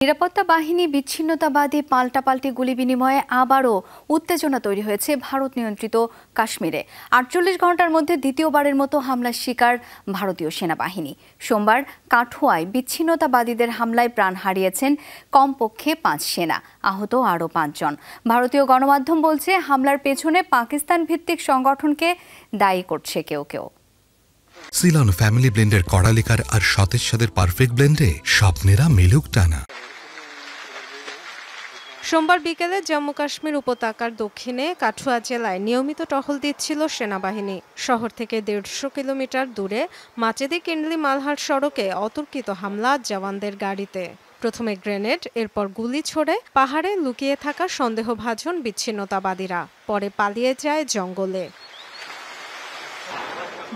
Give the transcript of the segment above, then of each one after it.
নিরাপত্তা বাহিনী বিচ্ছিন্নতাবাদী পাল্টাপাল্টি গুলি বিনিময়ে আবারও উত্তেজনা তৈরি হয়েছে ভারত নিয়ন্ত্রিত কাশ্মীরে। ৪৮ ঘন্টার মধ্যে দ্বিতীয়বারের মতো হামলার শিকার ভারতীয় সেনাবাহিনী। সোমবার কাঠুয়ায় বিচ্ছিন্নতাবাদীদের হামলায় প্রাণ হারিয়েছেন কমপক্ষে ৫ সেনা, আহত আরও ৫ জন। ভারতীয় গণমাধ্যম বলছে, হামলার পেছনে পাকিস্তান ভিত্তিক সংগঠনকে দায়ী করছে কেউ কেউ। সিলন ফ্যামিলি ব্লেন্ডের কড়ালিকার আর সতেজ স্বাদের পারফেক্ট ব্লেন্ডে স্বপ্নেরা মিলুক টানা। সোমবার বিকেলে জম্মু কাশ্মীর উপত্যকার দক্ষিণে কাঠুয়া জেলায় নিয়মিত টহল দিচ্ছিল সেনাবাহিনী। শহর থেকে ১৫০ কিলোমিটার দূরে মাচেদি কিন্ডলি মালহার সড়কে অতর্কিত হামলা জওয়ানদের গাড়িতে। প্রথমে গ্রেনেড, এরপর গুলি ছোড়ে পাহাড়ে লুকিয়ে থাকা সন্দেহভাজন বিচ্ছিন্নতাবাদীরা, পরে পালিয়ে যায় জঙ্গলে।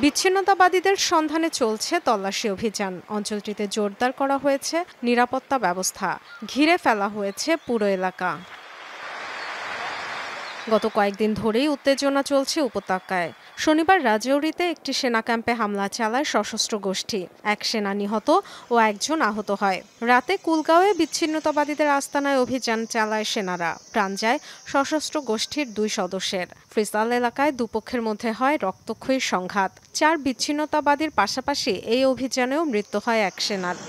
বিচ্ছিন্নতাবাদীদের সন্ধানে চলছে তল্লাশি অভিযান। অঞ্চলটিতে জোরদার করা হয়েছে নিরাপত্তা ব্যবস্থা, ঘিরে ফেলা হয়েছে পুরো এলাকা। গত কয়েকদিন ধরেই উত্তেজনা চলছে উপত্যকায়। শনিবার রাজৌরিতে একটি সেনা ক্যাম্পে হামলা চালায় সশস্ত্র গোষ্ঠী। ১ সেনা নিহত ও ১ জন আহত হয়। রাতে কুলগাঁওয়ে বিচ্ছিন্নতাবাদীদের আস্তানায় অভিযান চালায় সেনারা। প্রাণ যায় সশস্ত্র গোষ্ঠীর ২ সদস্যের। ফ্রিসাল এলাকায় দুপক্ষের মধ্যে হয় রক্তক্ষয়ী সংঘাত। ৪ বিচ্ছিন্নতাবাদীর পাশাপাশি এই অভিযানেও মৃত্যু হয় ১ সেনার।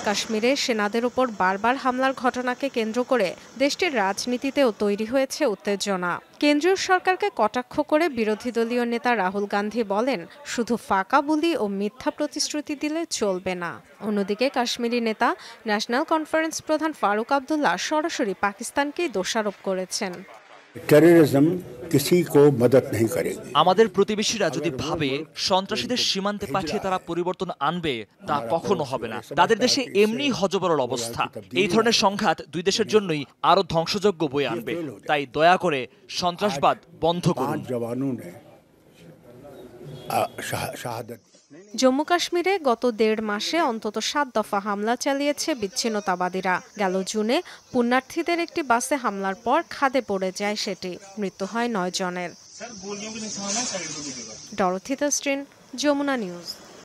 কাশ্মীরে সেনাদের উপর বারবার হামলার ঘটনাকে কেন্দ্র করে দেশটির রাজনীতিতেও তৈরি হয়েছে উত্তেজনা। কেন্দ্রীয় সরকারকে কটাক্ষ করে বিরোধী দলীয় নেতা রাহুল গান্ধী বলেন, শুধু ফাঁকা বুলি ও মিথ্যা প্রতিশ্রুতি দিলে চলবে না। অন্যদিকে কাশ্মীরি নেতা ন্যাশনাল কনফারেন্স প্রধান ফারুক আবদুল্লাহ সরাসরি পাকিস্তানকেই দোষারোপ করেছেন। আমাদের প্রতিবেশীরা যদি ভাবে সন্ত্রাসীদের সীমান্তে পাঠিয়ে তারা পরিবর্তন আনবে, তা কখনো হবে না। তাদের দেশে এমনি হযবরল অবস্থা। এই ধরনের সংঘাত দুই দেশের জন্যই আরো ধ্বংসযজ্ঞ বয়ে আনবে। তাই দয়া করে সন্ত্রাসবাদ বন্ধ করুন। জম্মু কাশ্মীরে গত ১.৫ মাসে অন্তত ৭ দফা হামলা চালিয়েছে বিচ্ছিন্নতাবাদীরা। গেল জুনে পুণ্যার্থীদের একটি বাসে হামলার পর খাদে পড়ে যায় সেটি। মৃত্যু হয় ৯ জনের। Dorothy Tasrin, Jamuna news.